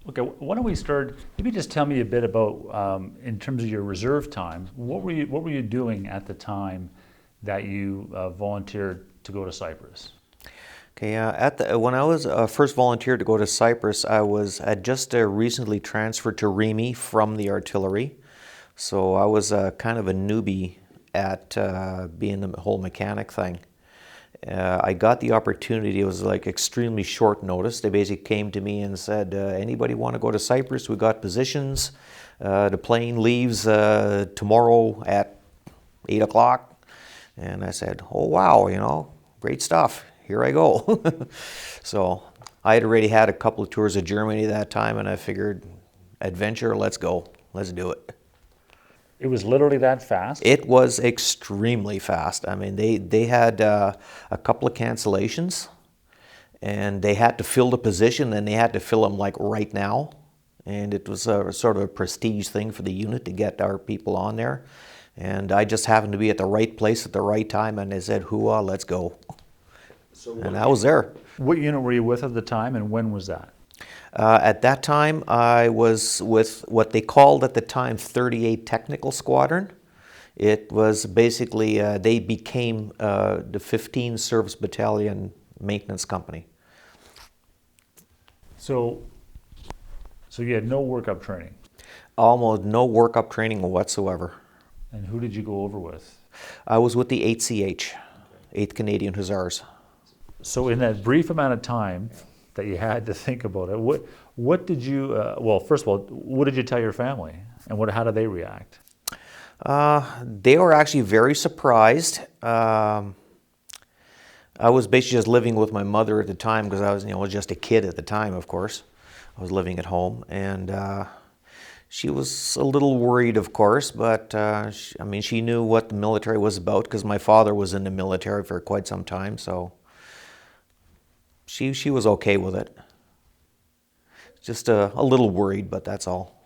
Okay, why don't we start? Maybe just tell me a bit about, in terms of your reserve time. What were you doing at the time that you volunteered to go to Cyprus? Okay, when I was first volunteered to go to Cyprus, had just recently transferred to Remy from the artillery, so I was kind of a newbie at being the whole mechanic thing. I got the opportunity. It was like extremely short notice. They basically came to me and said, "Anybody want to go to Cyprus? We got positions. The plane leaves tomorrow at 8 o'clock." And I said, "Oh wow, great stuff. Here I go." So I had already had a couple of tours of Germany that time, and I figured, adventure, let's go, let's do it. It was literally that fast? It was extremely fast. I mean, they had a couple of cancellations, and they had to fill the position, and they had to fill them like right now. And it was a sort of a prestige thing for the unit to get our people on there. And I just happened to be at the right place at the right time, and they said, "Hooah, let's go." And I was there. What unit were you with at the time, and when was that? At that time, I was with what they called at the time 38 Technical Squadron. It was basically, they became the 15 Service Battalion Maintenance Company. So you had no workup training? Almost no workup training whatsoever. And who did you go over with? I was with the 8CH, 8th Canadian Hussars. So in that brief amount of time that you had to think about it, what did you, well, first of all, what did you tell your family? And how did they react? They were actually very surprised. I was basically just living with my mother at the time because I was just a kid at the time, of course. I was living at home, and she was a little worried, of course, but she knew what the military was about because my father was in the military for quite some time, so she was okay with it. Just a little worried, but that's all.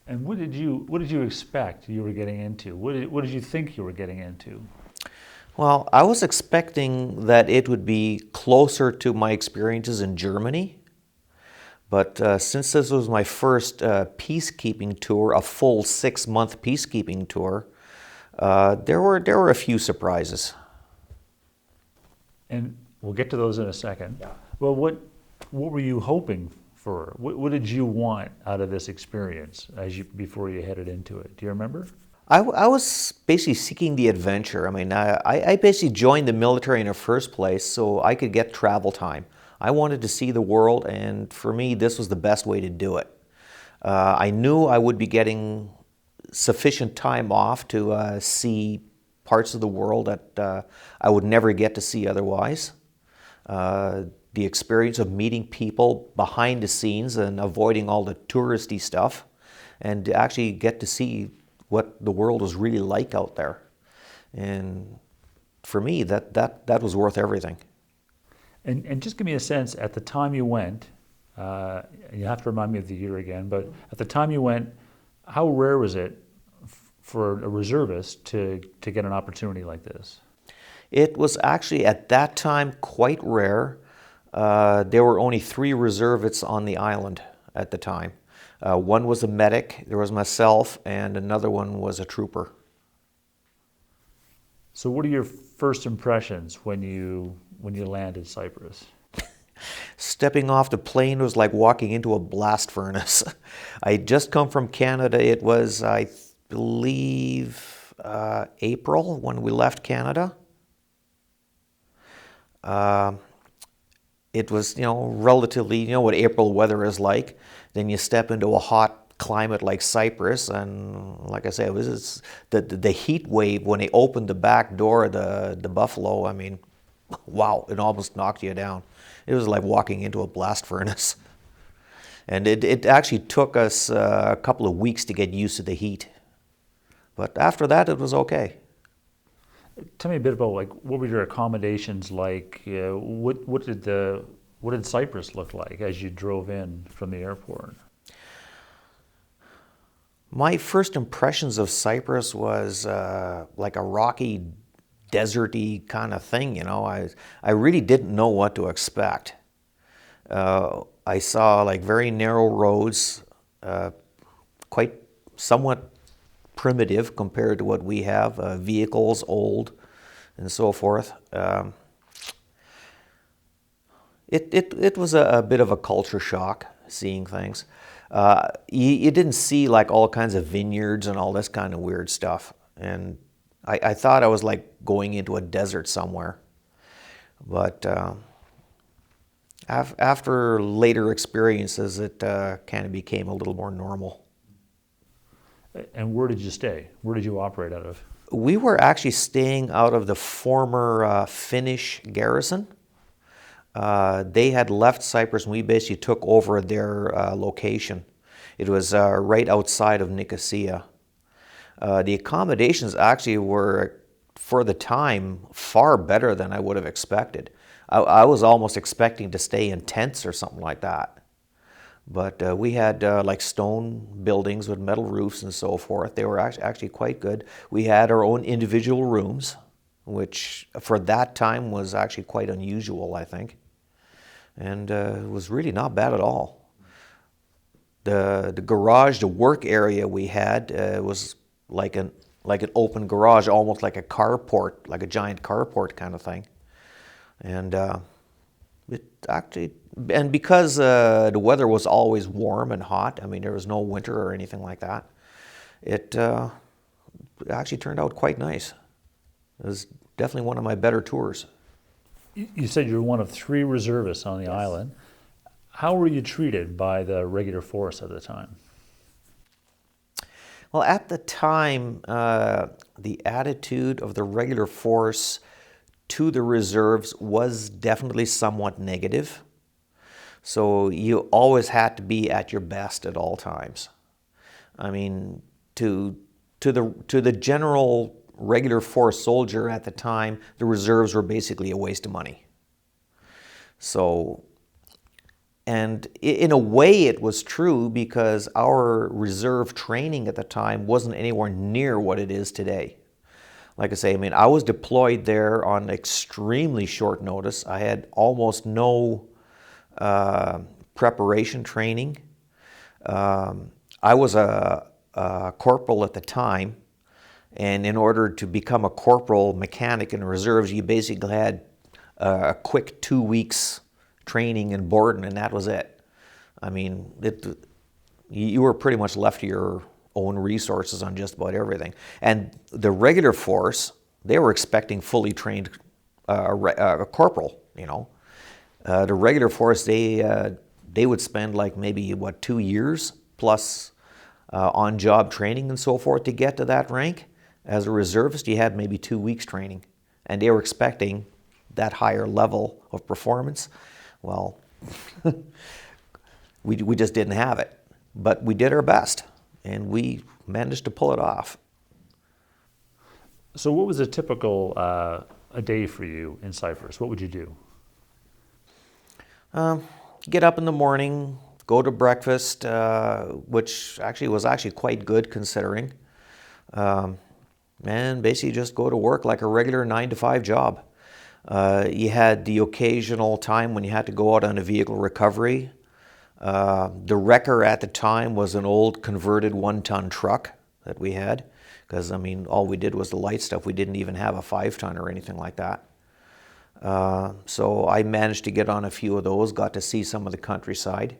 And what did you expect you were getting into? What did you think you were getting into? Well, I was expecting that it would be closer to my experiences in Germany, but since this was my first peacekeeping tour, a full 6-month peacekeeping tour, there were a few surprises. And we'll get to those in a second. Yeah. Well, what were you hoping for? What did you want out of this experience before you headed into it? Do you remember? I was basically seeking the adventure. I mean, I basically joined the military in the first place so I could get travel time. I wanted to see the world, and for me, this was the best way to do it. I knew I would be getting sufficient time off to see parts of the world that I would never get to see otherwise. The experience of meeting people behind the scenes and avoiding all the touristy stuff, and to actually get to see what the world was really like out there. And for me, that was worth everything. And just give me a sense, at the time you went, you have to remind me of the year again, but at the time you went, how rare was it for a reservist to get an opportunity like this? It was actually at that time quite rare. There were only 3 reservists on the island at the time. One was a medic, there was myself, and another one was a trooper. So what are your first impressions when you landed Cyprus? Stepping off the plane was like walking into a blast furnace. I had just come from Canada. It was, I believe, April when we left Canada. It was, relatively, what April weather is like. Then you step into a hot climate like Cyprus, and like I say, it was the heat wave when they opened the back door of the Buffalo. I mean, wow, it almost knocked you down. It was like walking into a blast furnace. And it actually took us a couple of weeks to get used to the heat. But after that, it was okay. Tell me a bit about what were your accommodations like? What did Cyprus look like as you drove in from the airport? My first impressions of Cyprus was like a rocky, deserty kind of thing. I really didn't know what to expect. I saw like very narrow roads, quite somewhat primitive compared to what we have, vehicles old and so forth. It was a bit of a culture shock seeing things. You didn't see like all kinds of vineyards and all this kind of weird stuff. And I thought I was like going into a desert somewhere. But after later experiences, it kind of became a little more normal. And where did you stay? Where did you operate out of? We were actually staying out of the former Finnish garrison. They had left Cyprus and we basically took over their location. It was right outside of Nicosia. The accommodations actually were, for the time, far better than I would have expected. I was almost expecting to stay in tents or something like that. But we had like stone buildings with metal roofs and so forth. They were actually quite good. We had our own individual rooms, which for that time was actually quite unusual, I think. And it was really not bad at all. The garage, the work area we had was like an open garage, almost like a carport, like a giant carport kind of thing. And it actually, and because the weather was always warm and hot, I mean there was no winter or anything like that, it actually turned out quite nice. It was definitely one of my better tours. You said you were one of 3 reservists on the island. How were you treated by the regular force at the time? Well, at the time, the attitude of the regular force to the reserves was definitely somewhat negative. So you always had to be at your best at all times. I mean, to the general regular force soldier at the time, the reserves were basically a waste of money. So, and in a way it was true because our reserve training at the time wasn't anywhere near what it is today. Like I say, I mean, I was deployed there on extremely short notice. I had almost no preparation training. I was a corporal at the time. And in order to become a corporal mechanic in the reserves, you basically had a quick 2 weeks training in Borden, and that was it. I mean, you were pretty much left to your own resources on just about everything. And the regular force, they were expecting fully trained a corporal, you know. The regular force, they would spend like maybe, 2 years plus on-job training and so forth to get to that rank. As a reservist, you had maybe 2 weeks training, and they were expecting that higher level of performance. Well, we just didn't have it, but we did our best, and we managed to pull it off. So what was a typical a day for you in Cyprus? What would you do? Get up in the morning, go to breakfast, which was quite good considering. And basically just go to work like a regular 9-to-5 job. You had the occasional time when you had to go out on a vehicle recovery. The wrecker at the time was an old converted 1-ton truck that we had, because I mean all we did was the light stuff. We didn't even have a 5-ton or anything like that. So I managed to get on a few of those, got to see some of the countryside.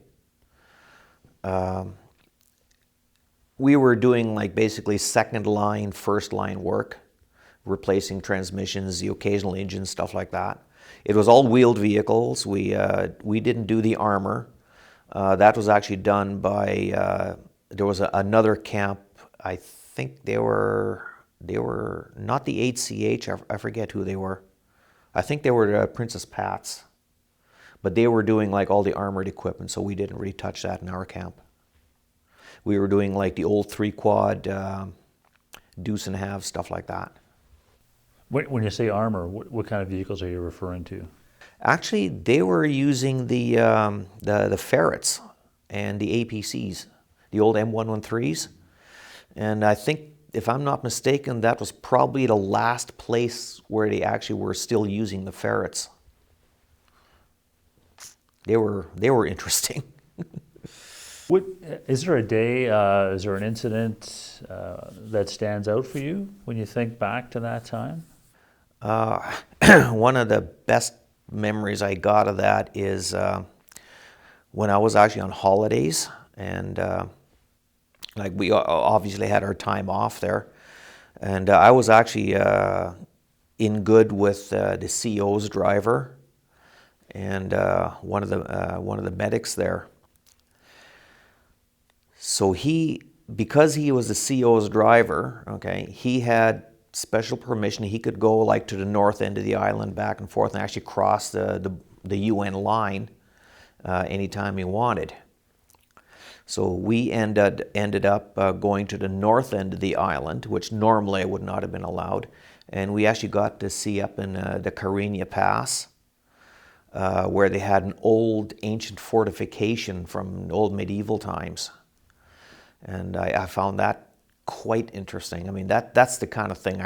We were doing like basically second line, first line work, replacing transmissions, the occasional engine, stuff like that. It was all wheeled vehicles. We didn't do the armor. That was actually done by, there was another camp, I think they were not the 8CH, I forget who they were. I think they were Princess Pat's. But they were doing like all the armored equipment, so we didn't really touch that in our camp. We were doing like the old 3-quad, deuce and a half, stuff like that. When you say armor, what kind of vehicles are you referring to? Actually, they were using the ferrets and the APCs, the old M113s. And I think, if I'm not mistaken, that was probably the last place where they actually were still using the ferrets. they were interesting. What, is there a day, is there an incident that stands out for you when you think back to that time? One of the best memories I got of that is when I was actually on holidays, and like we obviously had our time off there, and I was actually in good with the CO's driver and one of the medics there. So because he was the CO's driver, okay, he had special permission. He could go like to the north end of the island, back and forth, and actually cross the UN line anytime he wanted. So we ended up going to the north end of the island, which normally would not have been allowed, and we actually got to see up in the Carigna Pass, where they had an old ancient fortification from old medieval times. And I found that quite interesting. I mean, that's the kind of thing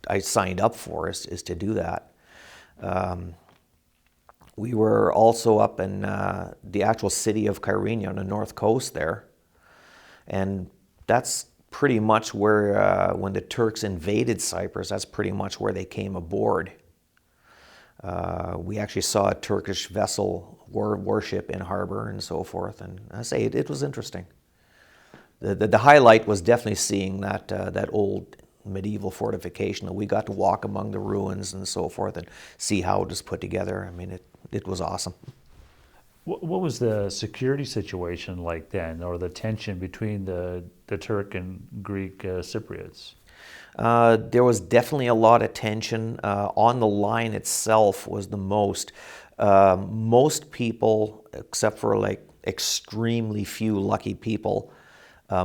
I signed up for, is to do that. We were also up in the actual city of Carigna on the north coast there. And that's pretty much where, when the Turks invaded Cyprus, that's pretty much where they came aboard. We actually saw a Turkish vessel warship in harbor and so forth. And I say it was interesting. The highlight was definitely seeing that old medieval fortification. We got to walk among the ruins and so forth and see how it was put together. I mean, it was awesome. What was the security situation like then, or the tension between the Turk and Greek Cypriots? There was definitely a lot of tension. On the line itself was the most. Most people, except for like extremely few lucky people,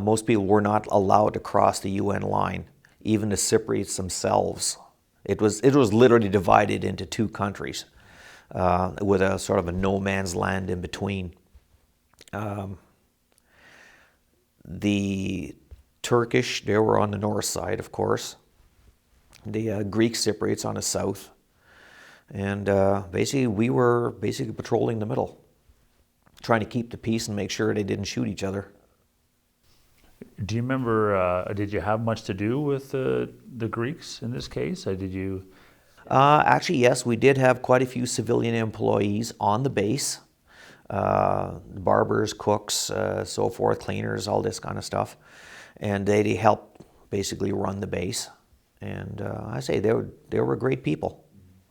most people were not allowed to cross the UN line, even the Cypriots themselves. It was literally divided into two countries, with a sort of a no man's land in between. The Turkish, they were on the north side, of course. The Greek Cypriots on the south. And basically, we were patrolling the middle, trying to keep the peace and make sure they didn't shoot each other. Do you remember, did you have much to do with the Greeks in this case? Did you? Actually, yes, we did have quite a few civilian employees on the base. Barbers, cooks, so forth, cleaners, all this kind of stuff. And they helped basically run the base. And I say they were great people.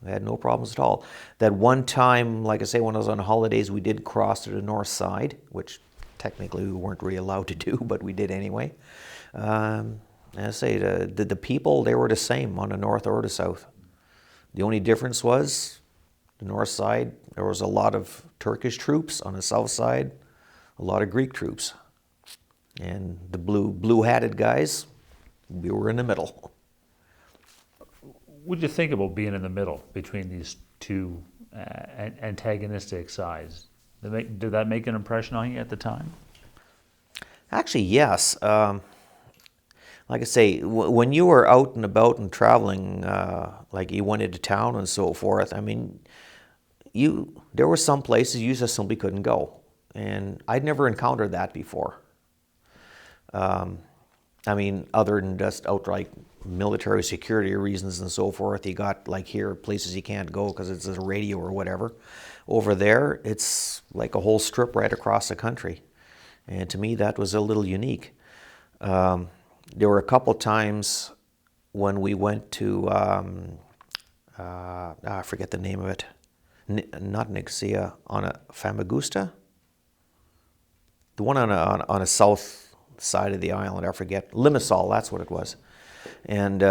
I had no problems at all. That one time, like I say, when I was on holidays, we did cross to the north side, which technically we weren't really allowed to do, but we did anyway. As I say, the people, they were the same on the north or the south. The only difference was the north side, there was a lot of Turkish troops. On the south side, a lot of Greek troops. And the blue-hatted guys, we were in the middle. What did you think about being in the middle between these two antagonistic sides? Did that make an impression on you at the time? Actually, yes. Like I say, when you were out and about and traveling, like you went into town and so forth, I mean, there were some places you just simply couldn't go. And I'd never encountered that before. I mean, other than just outright military security reasons and so forth, you got like here places you can't go because it's a radio or whatever. Over there, it's like a whole strip right across the country. And to me, that was a little unique. There were a couple times when we went to, I forget the name of it, not Nicosia, on a Famagusta? The one on a south side of the island, I forget. Limassol, that's what it was. And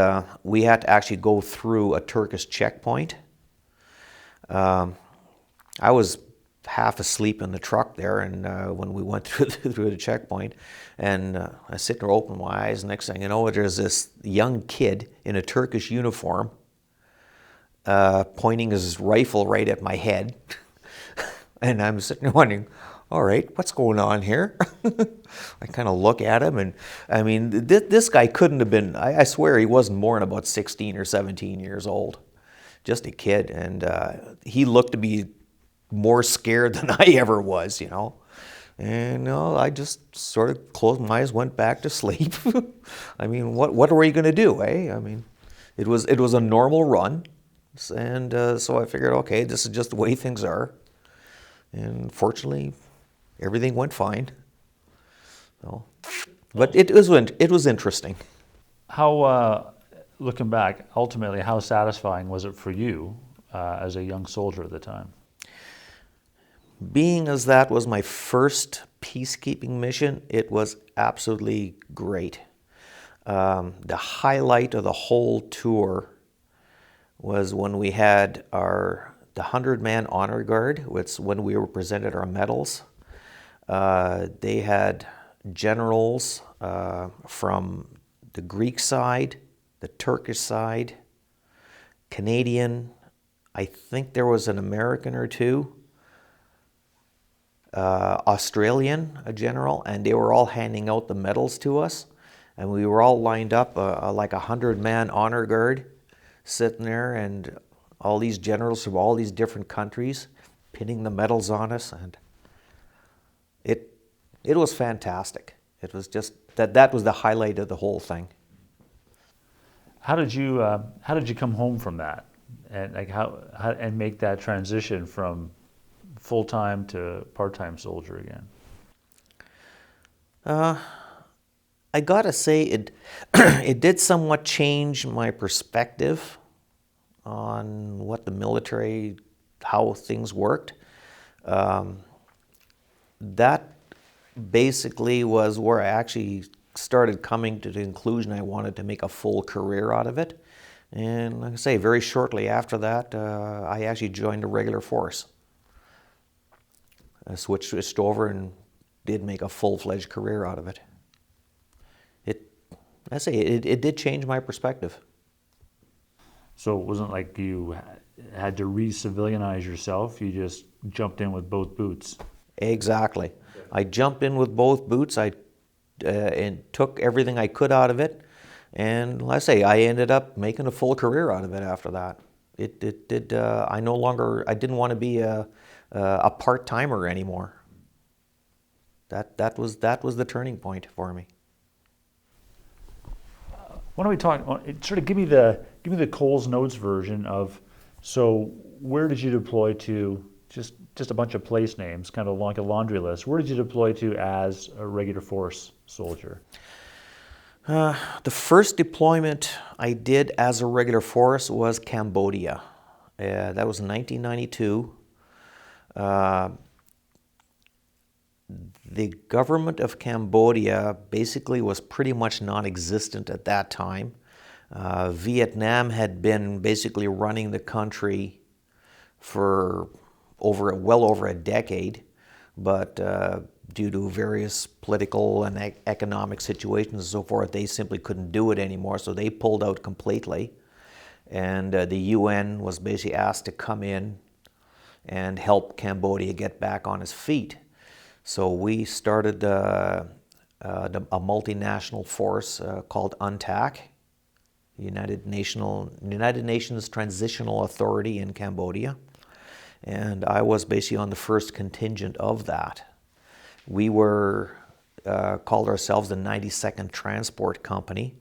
we had to actually go through a Turkish checkpoint. I was half asleep in the truck there, and when we went through the checkpoint, and I sit there, open my eyes. Next thing you know, there's this young kid in a Turkish uniform pointing his rifle right at my head, and I'm sitting there wondering, all right, what's going on here? I kind of look at him, and I mean, this guy couldn't have been. I swear he wasn't more than about 16 or 17 years old, just a kid, and he looked to be more scared than I ever was, you know. And I just sort of closed my eyes, went back to sleep. I mean, what were you going to do, eh? I mean, it was a normal run, and so I figured, okay, this is just the way things are. And fortunately, everything went fine. So, but it was interesting. How, looking back, ultimately, how satisfying was it for you as a young soldier at the time? Being as that was my first peacekeeping mission, it was absolutely great. The highlight of the whole tour was when we had the 100-man honor guard, which when we were presented our medals. They had generals from the Greek side, the Turkish side, Canadian, I think there was an American or two, Australian, a general, and they were all handing out the medals to us. And we were all lined up like a 100-man honor guard sitting there, and all these generals from all these different countries pinning the medals on us. And it was fantastic. It was just that was the highlight of the whole thing. How did you come home from that, and like how and make that transition from full-time to part-time soldier again? I gotta say it did somewhat change my perspective on what the military, how things worked. That basically was where I actually started coming to the conclusion I wanted to make a full career out of it. And like I say, very shortly after that, I actually joined the regular force. I switched over and did make a full-fledged career out of it. It did change my perspective. So it wasn't like you had to re-civilianize yourself, you just jumped in with both boots. Exactly. I jumped in with both boots. I and took everything I could out of it, and like I say, I ended up making a full career out of it after that. It did. I didn't want to be a part-timer anymore. That was the turning point for me. Why don't we talk? Sort of give me the Coles Notes version of. So where did you deploy to? Just a bunch of place names, kind of like a laundry list. Where did you deploy to as a regular force soldier? The first deployment I did as a regular force was Cambodia. That was 1992. The government of Cambodia basically was pretty much non-existent at that time. Vietnam had been basically running the country for well over a decade, but due to various political and economic situations and so forth, they simply couldn't do it anymore, so they pulled out completely. And the UN was basically asked to come in and help Cambodia get back on its feet. So we started a multinational force called UNTAC, United Nations Transitional Authority in Cambodia. And I was basically on the first contingent of that. We were called ourselves the 92nd Transport Company.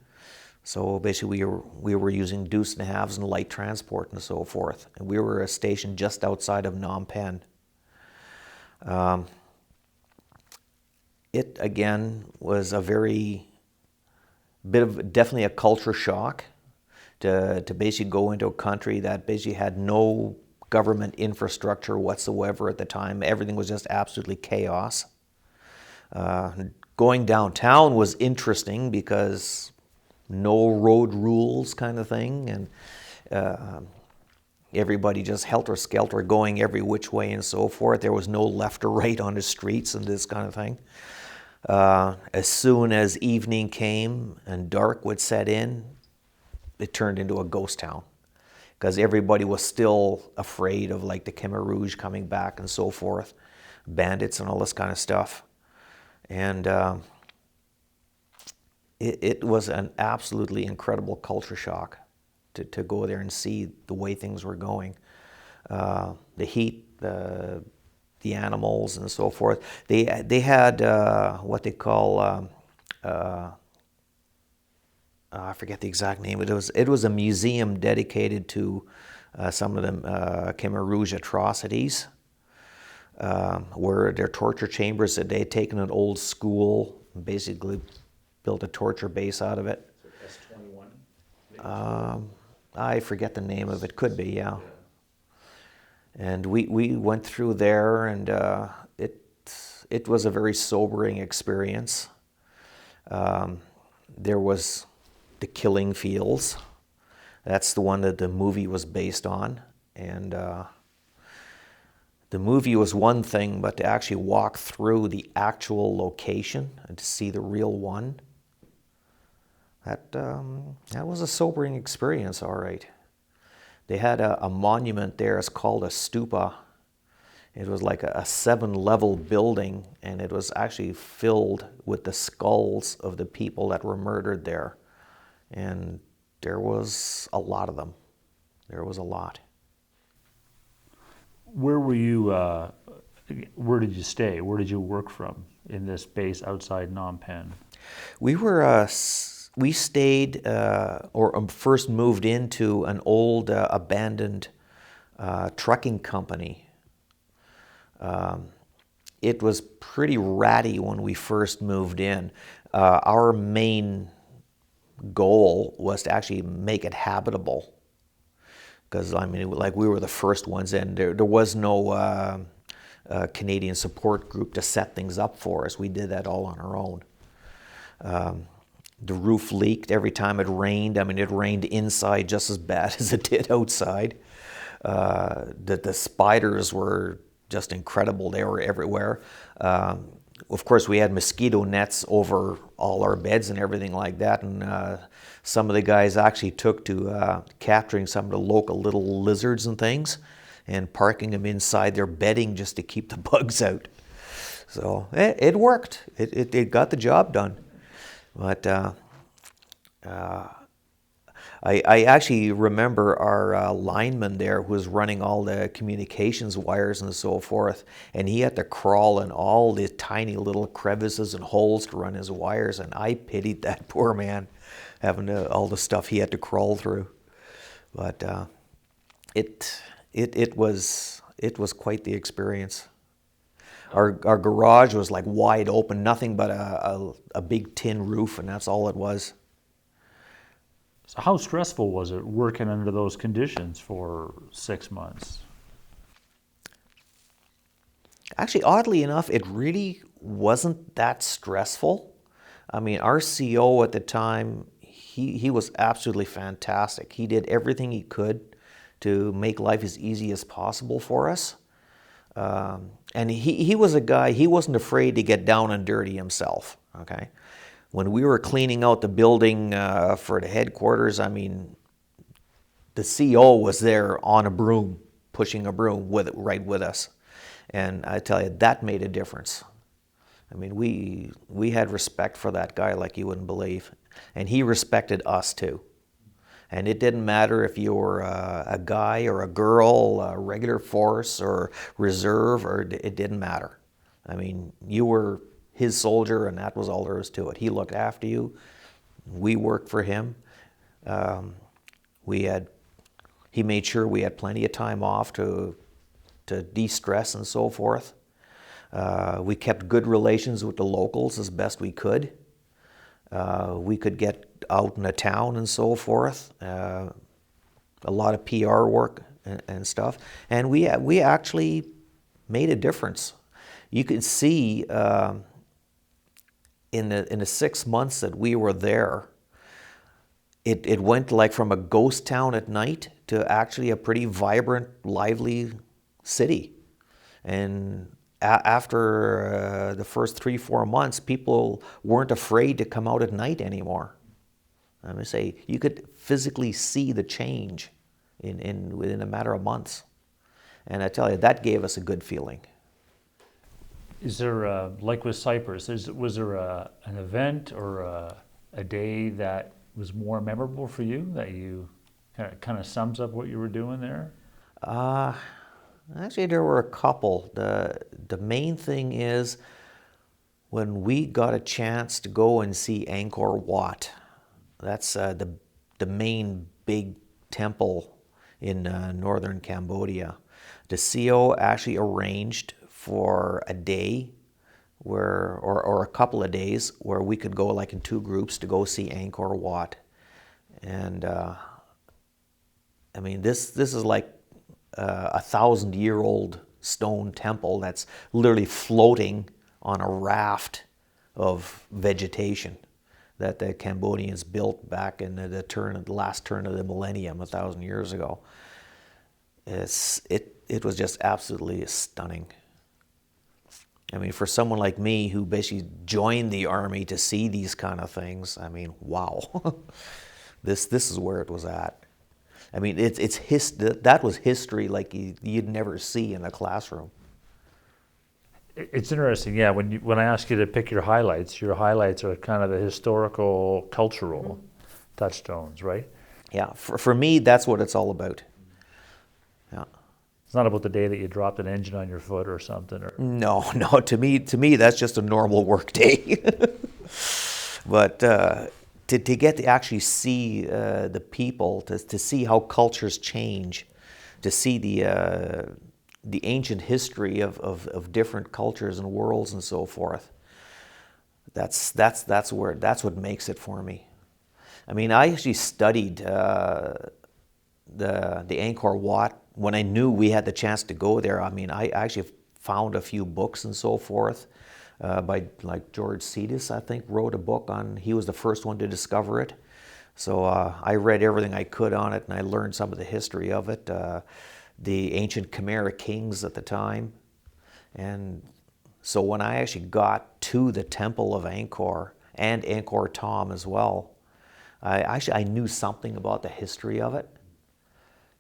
So basically we were using deuce and halves and light transport and so forth. And we were stationed just outside of Phnom Penh. It again was definitely a culture shock to basically go into a country that basically had no government infrastructure whatsoever at the time. Everything was just absolutely chaos. Going downtown was interesting because no road rules kind of thing, and everybody just helter-skelter going every which way and so forth. There was no left or right on the streets and this kind of thing. As soon as evening came and dark would set in, it turned into a ghost town, because everybody was still afraid of like the Khmer Rouge coming back and so forth, bandits and all this kind of stuff. And it was an absolutely incredible culture shock to go there and see the way things were going. the heat, the animals, and so forth. They had what they call I forget the exact name. It was a museum dedicated to some of the Khmer Rouge atrocities, where their torture chambers, that they had taken an old school, basically built a torture base out of it. S21? I forget the name of it. Could be, yeah. And we went through there, and it was a very sobering experience. There was the killing fields. That's the one that the movie was based on. And the movie was one thing, but to actually walk through the actual location and to see the real one, that was a sobering experience, all right. They had a monument there. It's called a stupa. It was like a 7-level building, and it was actually filled with the skulls of the people that were murdered there. And there was a lot of them. There was a lot. Where were you, where did you stay? Where did you work from in this base outside Phnom Penh? We stayed, or first moved into an old abandoned trucking company. It was pretty ratty when we first moved in. Our main goal was to actually make it habitable, because I mean, like, we were the first ones in. There was no Canadian support group to set things up for us. We did that all on our own. The roof leaked every time it rained. I mean, it rained inside just as bad as it did outside. The spiders were just incredible. They were everywhere. Of course, we had mosquito nets over all our beds and everything like that. And some of the guys actually took to capturing some of the local little lizards and things and parking them inside their bedding just to keep the bugs out. So it worked. It got the job done. But I actually remember our lineman there who was running all the communications wires and so forth, and he had to crawl in all the tiny little crevices and holes to run his wires, and I pitied that poor man, having all the stuff he had to crawl through. But it was quite the experience. Our garage was like wide open, nothing but a big tin roof, and that's all it was. So how stressful was it working under those conditions for 6 months? Actually, oddly enough, it really wasn't that stressful. I mean, our CO at the time, he was absolutely fantastic. He did everything he could to make life as easy as possible for us. And he was a guy, he wasn't afraid to get down and dirty himself, okay? When we were cleaning out the building for the headquarters, I mean, the CO was there on a broom, pushing a broom right with us. And I tell you, that made a difference. I mean, we had respect for that guy like you wouldn't believe. And he respected us too. And it didn't matter if you were a guy or a girl, a regular force or reserve, or it didn't matter. I mean, you were his soldier, and that was all there was to it. He looked after you. We worked for him. He made sure we had plenty of time off to de-stress and so forth. We kept good relations with the locals as best we could. We could get out in the town and so forth. A lot of PR work and stuff. And we actually made a difference. You could see in the 6 months that we were there, it went like from a ghost town at night to actually a pretty vibrant, lively city. And after the first 3-4 months, people weren't afraid to come out at night anymore. I'm going to say, you could physically see the change within a matter of months. And I tell you, that gave us a good feeling. Is there, like with Cyprus, was there an event or a day that was more memorable for you, that you kind of sums up what you were doing there? Actually, there were a couple. The main thing is when we got a chance to go and see Angkor Wat. That's the main big temple in northern Cambodia. The CO actually arranged for a day or a couple of days where we could go like in two groups to go see Angkor Wat. And I mean, this is like a 1,000-year-old stone temple that's literally floating on a raft of vegetation that the Cambodians built back in the last turn of the millennium, 1,000 years ago. It was just absolutely stunning. I mean, for someone like me who basically joined the army to see these kind of things, I mean, wow, this is where it was at. I mean, that was history like you'd never see in a classroom. It's interesting, yeah. When I ask you to pick your highlights are kind of the historical, cultural touchstones, right? Yeah, for me, that's what it's all about. Yeah. It's not about the day that you dropped an engine on your foot or something. No. To me, that's just a normal work day. But to get to actually see the people, to see how cultures change, to see the ancient history of different cultures and worlds and so forth, that's what makes it for me. I mean, I actually studied the Angkor Wat when I knew we had the chance to go there. I mean, I actually found a few books and so forth by like George Cetus, I think, wrote a book on. He was the first one to discover it. So I read everything I could on it, and I learned some of the history of it, the ancient Khmer kings at the time. And so when I actually got to the Temple of Angkor and Angkor Thom as well, I knew something about the history of it.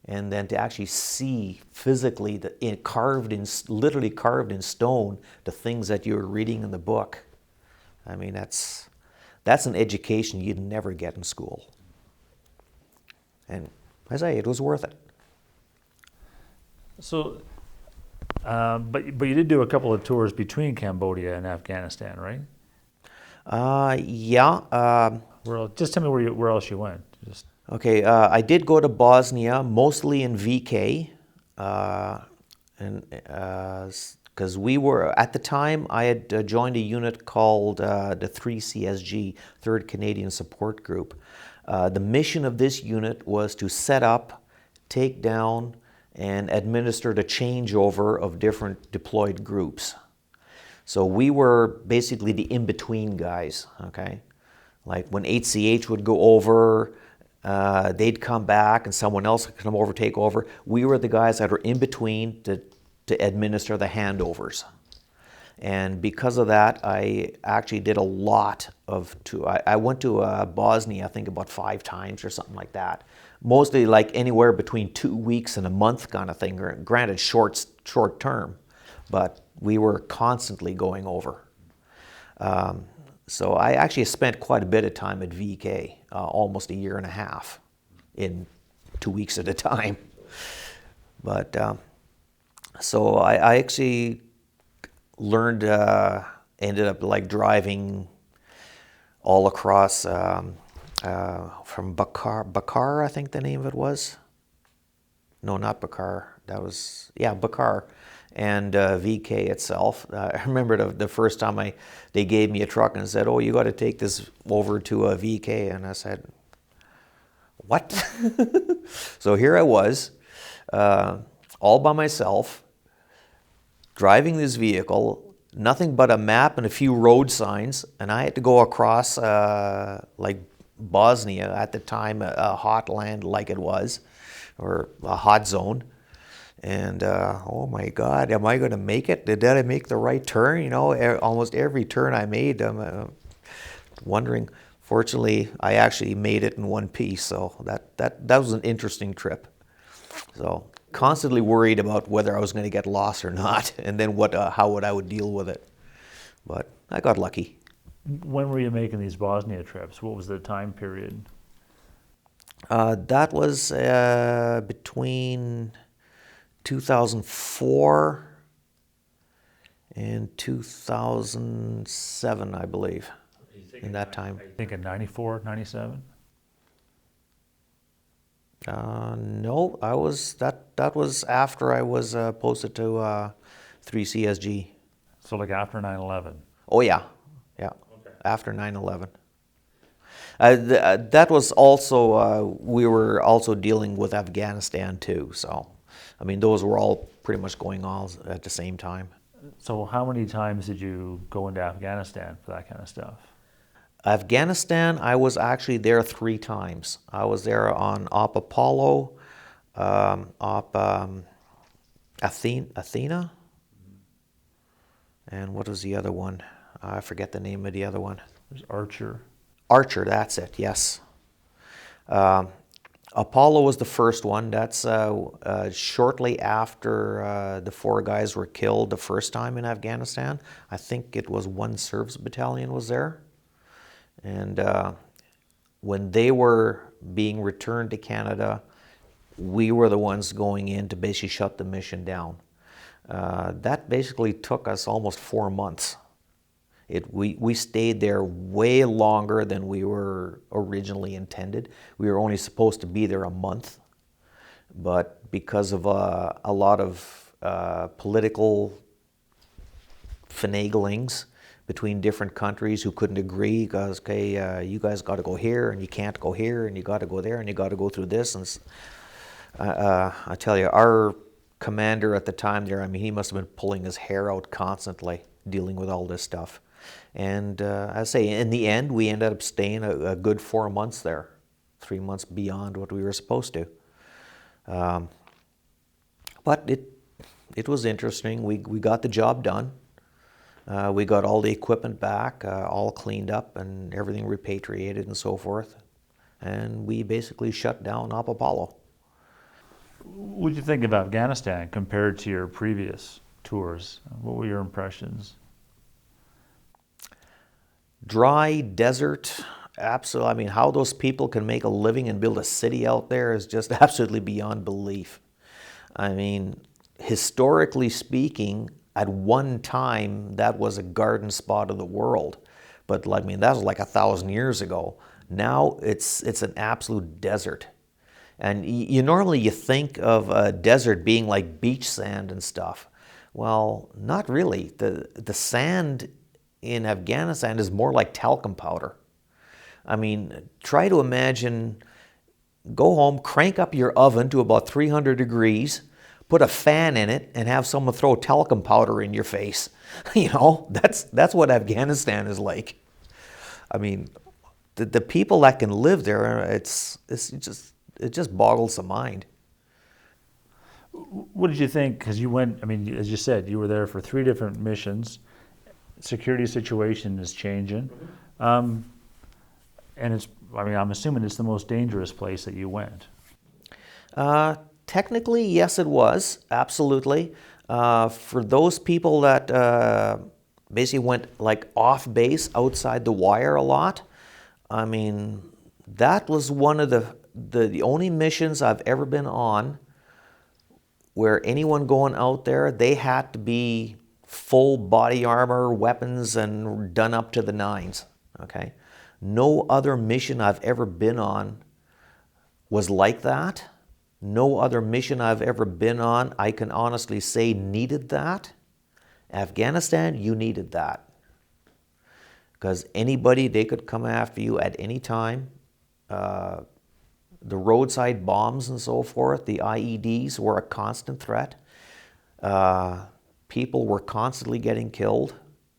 And then to actually see physically, literally carved in stone, the things that you were reading in the book. I mean, that's an education you'd never get in school. And I say, it was worth it. So, but you did do a couple of tours between Cambodia and Afghanistan, right? Yeah. Just tell me where else you went. Okay, I did go to Bosnia, mostly in VK, and because we were, at the time, I had joined a unit called the 3CSG, 3rd Canadian Support Group. The mission of this unit was to set up, take down, and administer the changeover of different deployed groups. So we were basically the in-between guys, okay? Like when 8CH would go over, they'd come back and someone else would come over, take over. We were the guys that were in between to administer the handovers. And because of that, I actually did a lot I went to Bosnia, I think about 5 times or something like that. Mostly like anywhere between 2 weeks and a month kind of thing. Granted, short term, but we were constantly going over. So I actually spent quite a bit of time at VK, almost 1.5 years in 2 weeks at a time. But so I actually learned, ended up like driving all across from Bakar, I think the name of it was. No, not Bakar. That was, yeah, Bakar. And VK itself. I remember the first time they gave me a truck and said, "Oh, you got to take this over to VK," and I said, "What?" So here I was, all by myself, driving this vehicle, nothing but a map and a few road signs, and I had to go across like Bosnia at the time, a hot land like it was, or a hot zone. And oh my God, am I going to make it? Did I make the right turn? You know, almost every turn I made, I'm wondering. Fortunately, I actually made it in one piece, so that was an interesting trip. So constantly worried about whether I was going to get lost or not, and then how I would deal with it. But I got lucky. When were you making these Bosnia trips? What was the time period? That was between 2004 and 2007, I believe, in that time. Are you thinking 94, 97? No, that was after I was posted to 3CSG. So like after 9/11. Oh yeah, Okay. after 9/11. That was also, we were also dealing with Afghanistan too, so, I mean, those were all pretty much going on at the same time. So how many times did you go into Afghanistan for that kind of stuff? Afghanistan, I was actually there 3 times. I was there on Op Apollo, Athena, and what was the other one? I forget the name of the other one. There's Archer. Archer, that's it, yes. Apollo was the first one. That's shortly after the 4 guys were killed the first time in Afghanistan. I think it was 1 Service Battalion was there. And when they were being returned to Canada, we were the ones going in to basically shut the mission down. That basically took us almost 4 months. We stayed there way longer than we were originally intended. We were only supposed to be there a month, but because of a lot of political finaglings between different countries who couldn't agree, because, okay, you guys got to go here, and you can't go here, and you got to go there, and you got to go through this. And I tell you, our commander at the time there, I mean, he must have been pulling his hair out constantly dealing with all this stuff. And I say, in the end, we ended up staying a good 4 months there, 3 months beyond what we were supposed to. But it was interesting. We got the job done. We got all the equipment back, all cleaned up, and everything repatriated and so forth. And we basically shut down Op Apollo. What did you think of Afghanistan compared to your previous tours? What were your impressions? Dry desert, absolutely. I mean, how those people can make a living and build a city out there is just absolutely beyond belief. I mean, historically speaking, at one time, that was a garden spot of the world. But I mean, that was like 1,000 years ago. Now it's an absolute desert. And normally you think of a desert being like beach sand and stuff. Well, not really. The sand in Afghanistan is more like talcum powder. I mean, try to imagine, go home, crank up your oven to about 300 degrees, put a fan in it, and have someone throw talcum powder in your face. You know, that's what Afghanistan is like. I mean, the people that can live there, it just boggles the mind. What did you think? Because you went, I mean, as you said, you were there for 3 different missions. Security situation is changing. And it's, I mean, I'm assuming it's the most dangerous place that you went. Technically, yes, it was, absolutely. For those people that basically went like off base, outside the wire a lot, I mean, that was one of the only missions I've ever been on where anyone going out there, they had to be full body armor, weapons, and done up to the nines, okay? No other mission I've ever been on was like that. No other mission I've ever been on, I can honestly say, needed that. Afghanistan, you needed that. Because anybody, they could come after you at any time. The roadside bombs and so forth, the IEDs were a constant threat. People were constantly getting killed.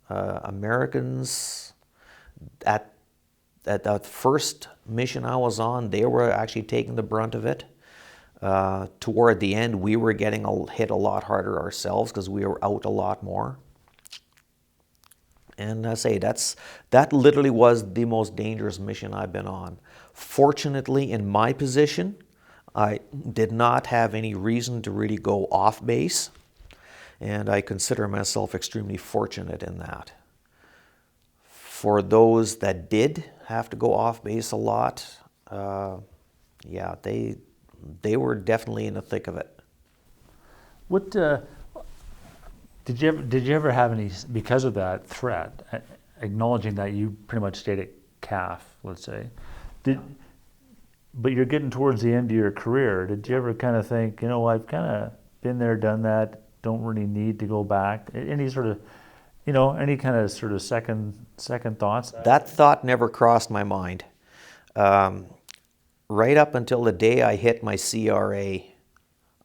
Americans, at that first mission I was on, they were actually taking the brunt of it. Toward the end, we were getting hit a lot harder ourselves because we were out a lot more. And I say, that literally was the most dangerous mission I've been on. Fortunately, in my position, I did not have any reason to really go off base, and I consider myself extremely fortunate in that. For those that did have to go off base a lot, yeah, they were definitely in the thick of it. What did you ever have any, because of that threat, acknowledging that you pretty much stayed at CAF, let's say, but you're getting towards the end of your career. Did you ever kind of think, I've kind of been there, done that, don't really need to go back? Any sort of, any kind of sort of second thoughts? That thought never crossed my mind. Right up until the day I hit my CRA,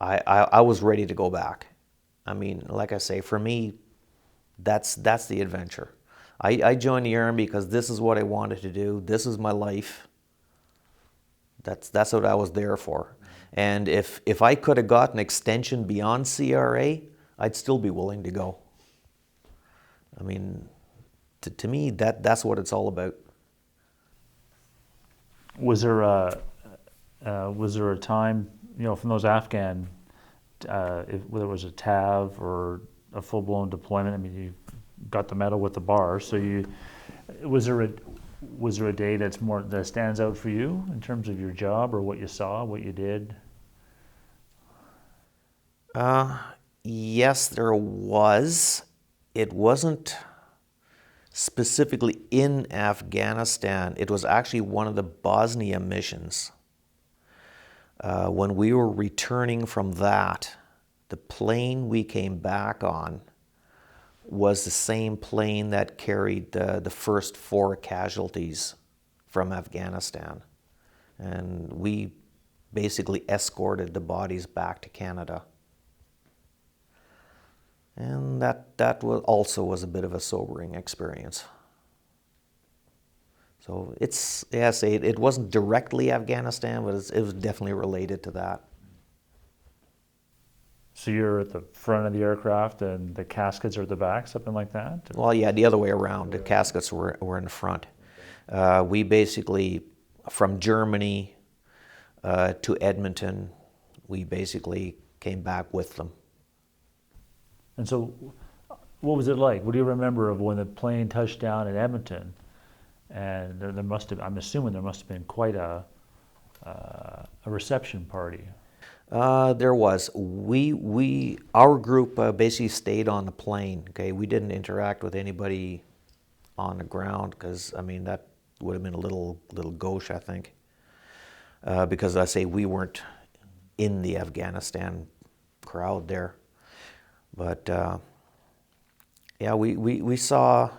I was ready to go back. I mean, like I say, for me, that's the adventure. I joined the Army because this is what I wanted to do. This is my life. That's what I was there for. And if I could have got an extension beyond CRA, I'd still be willing to go. I mean, to me, that's what it's all about. Was there a time, from those Afghan, whether it was a TAV or a full-blown deployment? I mean, you got the medal with the bar. So was there a day that stands out for you in terms of your job or what you saw, what you did? Yes, there was. It wasn't specifically in Afghanistan. It was actually one of the Bosnia missions. When we were returning from that, the plane we came back on was the same plane that carried the first 4 casualties from Afghanistan. And we basically escorted the bodies back to Canada. And that was a bit of a sobering experience. So it wasn't directly Afghanistan, but it was definitely related to that. So you're at the front of the aircraft and the caskets are at the back, something like that? Well, yeah, the other way around. The caskets were in the front. We basically, from Germany to Edmonton, we basically came back with them. And so what was it like? What do you remember of when the plane touched down in Edmonton? And I'm assuming there must have been quite a reception party. There was. Our group basically stayed on the plane. Okay, we didn't interact with anybody on the ground because, I mean, that would have been a little gauche, I think. Because I say we weren't in the Afghanistan crowd there. But yeah, we saw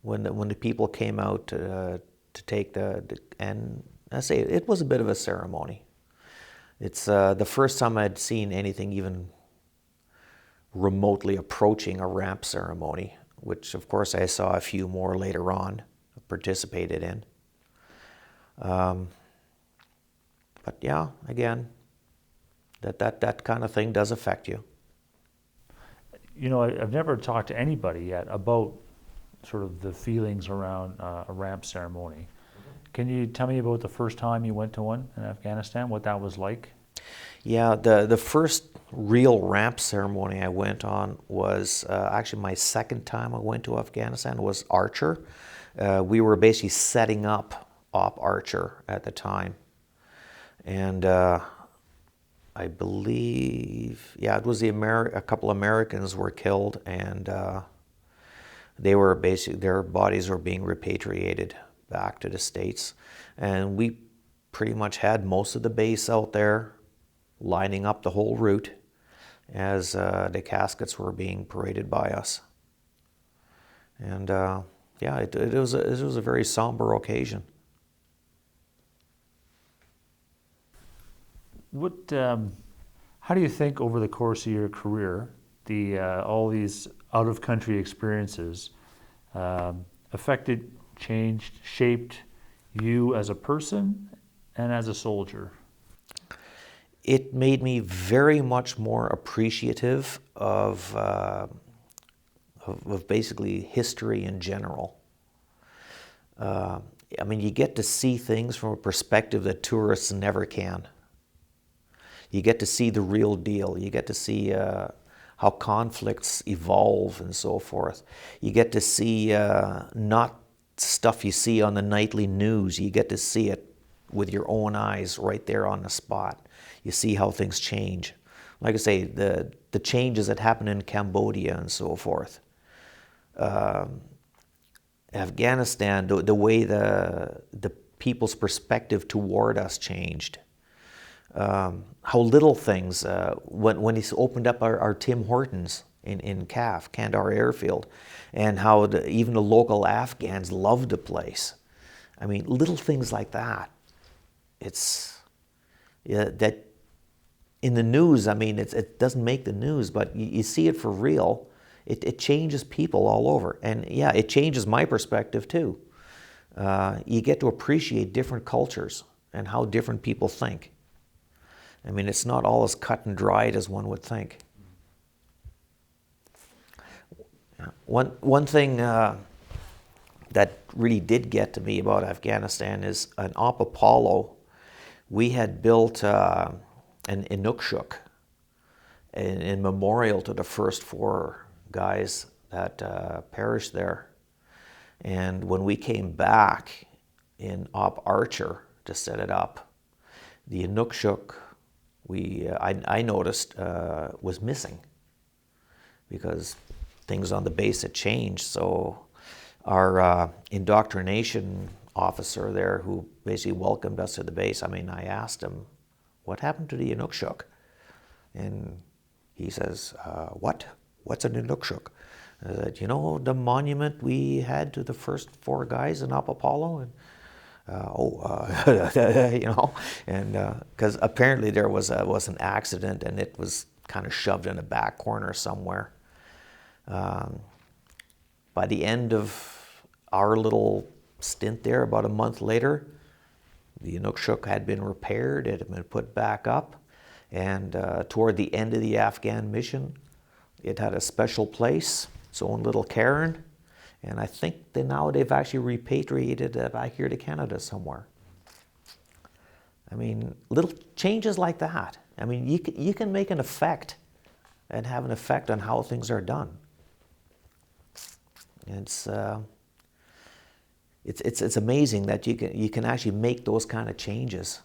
when the people came out to take and I say it was a bit of a ceremony. It's the first time I'd seen anything even remotely approaching a ramp ceremony, which of course I saw a few more later on, participated in. But yeah, again, that kind of thing does affect you. I've never talked to anybody yet about sort of the feelings around a ramp ceremony. Can you tell me about the first time you went to one in Afghanistan, what that was like? Yeah, the first real ramp ceremony I went on was actually my second time I went to Afghanistan was Archer. We were basically setting up Op Archer at the time. And I believe, yeah, it was a couple Americans were killed, and they were their bodies were being repatriated back to the States. And we pretty much had most of the base out there lining up the whole route as the caskets were being paraded by us. And yeah, it was a very somber occasion. How do you think over the course of your career, all these out-of-country experiences affected, changed, shaped you as a person and as a soldier? It made me very much more appreciative of basically history in general. I mean, you get to see things from a perspective that tourists never can. You get to see the real deal. You get to see how conflicts evolve and so forth. You get to see not stuff you see on the nightly news. You get to see it with your own eyes right there on the spot. You see how things change. like I say, the changes that happened in Cambodia and so forth. Afghanistan, the way the people's perspective toward us changed. How little things, when he opened up our Tim Hortons in CAF, Kandahar Airfield, and how even the local Afghans loved the place. I mean, little things like that. That in the news, I mean, it doesn't make the news, but you see it for real. It changes people all over. And yeah, it changes my perspective too. You get to appreciate different cultures and how different people think. I mean, it's not all as cut and dried as one would think. One thing that really did get to me about Afghanistan is an Op Apollo. We had built an Inukshuk in memorial to the first 4 guys that perished there. And when we came back in Op Archer to set it up, the Inukshuk, I noticed was missing because things on the base had changed. So our indoctrination officer there, who basically welcomed us to the base, I mean, I asked him, what happened to the Inukshuk? And he says, what's an Inukshuk? I said, you know, the monument we had to the first 4 guys in Op Apollo? And you know, and because apparently there was an accident and it was kind of shoved in a back corner somewhere. By the end of our little stint there, about a month later, the Inukshuk had been repaired, it had been put back up, and toward the end of the Afghan mission, it had a special place, its own little cairn, and I think they've actually repatriated it back here to Canada somewhere. I mean, little changes like that. I mean, you can make an effect and have an effect on how things are done. It's amazing that you can actually make those kind of changes.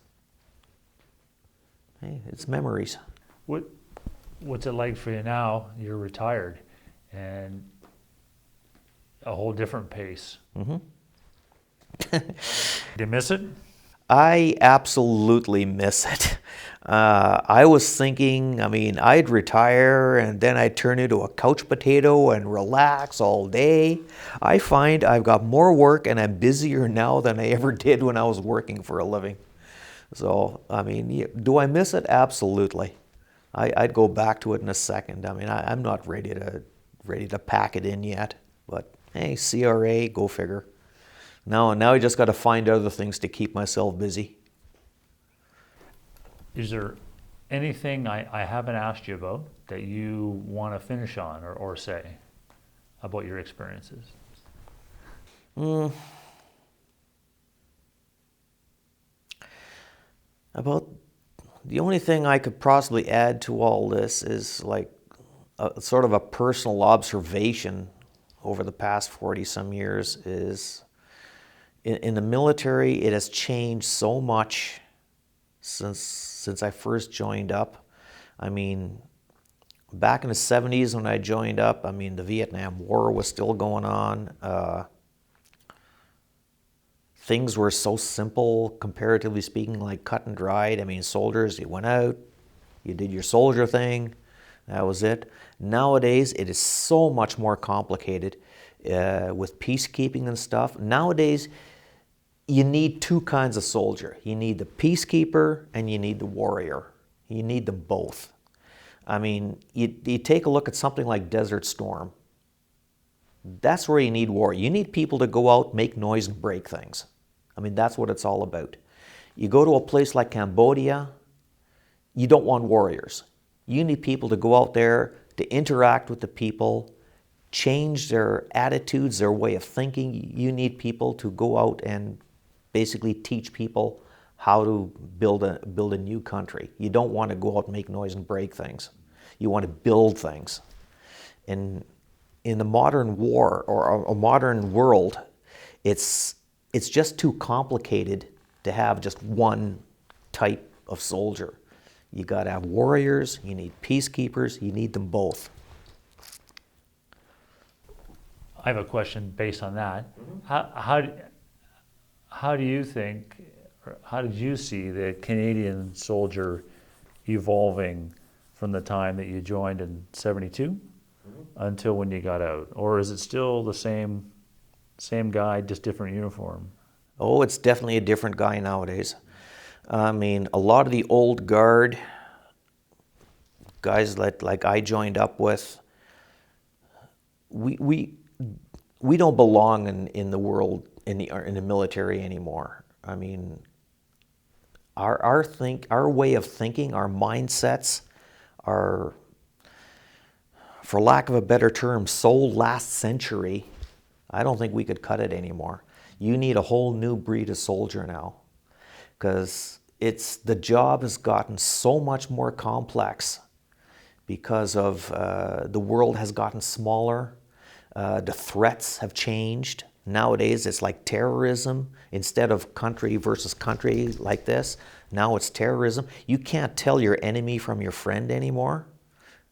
Hey, it's memories. What's it like for you now? You're retired, and a whole different pace. Mm-hmm. Do you miss it? I absolutely miss it. I was thinking, I mean, I'd retire and then I'd turn into a couch potato and relax all day. I find I've got more work and I'm busier now than I ever did when I was working for a living. So, I mean, do I miss it? Absolutely. I'd go back to it in a second. I mean, I'm not ready to pack it in yet, but hey, CRA, go figure. Now I just got to find other things to keep myself busy. Is there anything I haven't asked you about that you want to finish on or say about your experiences? About the only thing I could possibly add to all this is like sort of a personal observation over the past 40-some years is in the military, it has changed so much since I first joined up. I mean, back in the 70s when I joined up, I mean, the Vietnam War was still going on. Things were so simple, comparatively speaking, like cut and dried. I mean, soldiers, you went out, you did your soldier thing, that was it. Nowadays, it is so much more complicated with peacekeeping and stuff. Nowadays, you need 2 kinds of soldier. You need the peacekeeper and you need the warrior. You need them both. I mean, you take a look at something like Desert Storm. That's where you need war. You need people to go out, make noise, and break things. I mean, that's what it's all about. You go to a place like Cambodia, you don't want warriors. You need people to go out there to interact with the people, change their attitudes, their way of thinking. You need people to go out and basically teach people how to build a new country. You don't want to go out and make noise and break things. You want to build things. And in the modern war or a modern world, it's just too complicated to have just one type of soldier. You got to have warriors, you need peacekeepers, you need them both. I have a question based on that. How do you think, or how did you see the Canadian soldier evolving from the time that you joined in '72 until when you got out? Or is it still the same guy, just different uniform? Oh, it's definitely a different guy nowadays. I mean, a lot of the old guard guys like I joined up with, we don't belong in the world, in the military anymore. I mean, our way of thinking, our mindsets are, for lack of a better term, so last century. I don't think we could cut it anymore. You need a whole new breed of soldier now, because the job has gotten so much more complex because of the world has gotten smaller. The threats have changed. Nowadays, it's like terrorism. Instead of country versus country like this, now it's terrorism. You can't tell your enemy from your friend anymore,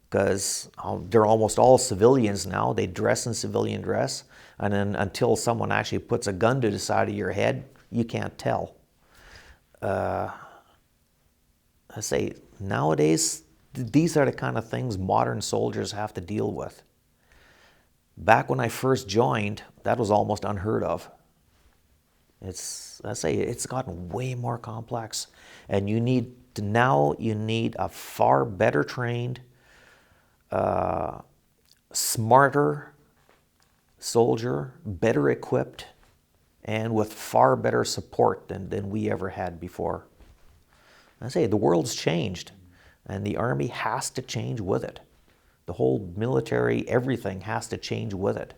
because they're almost all civilians now. They dress in civilian dress. And then until someone actually puts a gun to the side of your head, you can't tell. I say, nowadays, these are the kind of things modern soldiers have to deal with. Back when I first joined, that was almost unheard of. It's gotten way more complex. And you need a far better trained, smarter soldier, better equipped, and with far better support than we ever had before. I say, the world's changed, and the Army has to change with it. The whole military, everything has to change with it.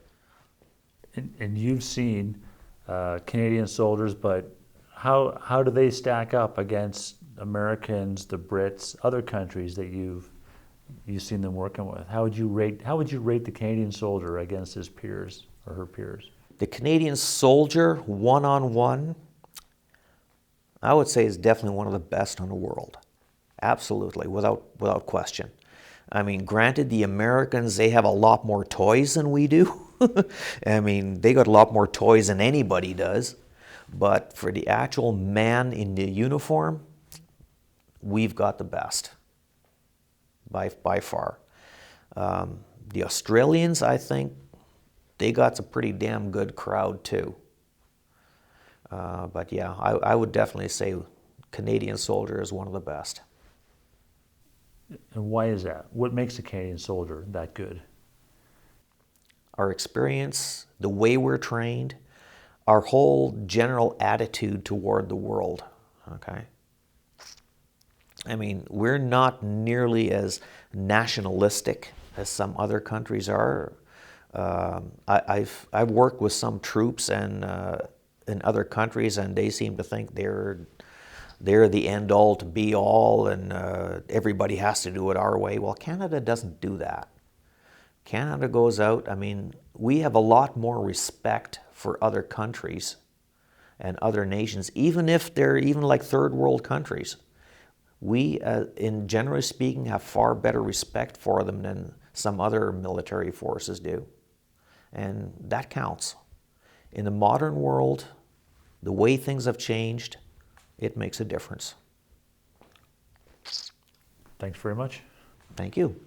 And you've seen Canadian soldiers, but how do they stack up against Americans, the Brits, other countries that you've seen them working with? How would you rate the Canadian soldier against his peers or her peers? The Canadian soldier, one-on-one, I would say is definitely one of the best in the world. Absolutely, without question. I mean, granted, the Americans, they have a lot more toys than we do. I mean, they got a lot more toys than anybody does. But for the actual man in the uniform, we've got the best, by far. The Australians, I think, they got a pretty damn good crowd too. But yeah, I would definitely say Canadian soldier is one of the best. And why is that? What makes a Canadian soldier that good? Our experience, the way we're trained, our whole general attitude toward the world, okay? I mean, we're not nearly as nationalistic as some other countries are. I've worked with some troops and in other countries, and they seem to think they're the end all to be all, and everybody has to do it our way. Well, Canada doesn't do that. Canada goes out. I mean, we have a lot more respect for other countries and other nations, even if they're even like third world countries. We, in generally speaking, have far better respect for them than some other military forces do. And that counts. In the modern world, the way things have changed, it makes a difference. Thanks very much. Thank you.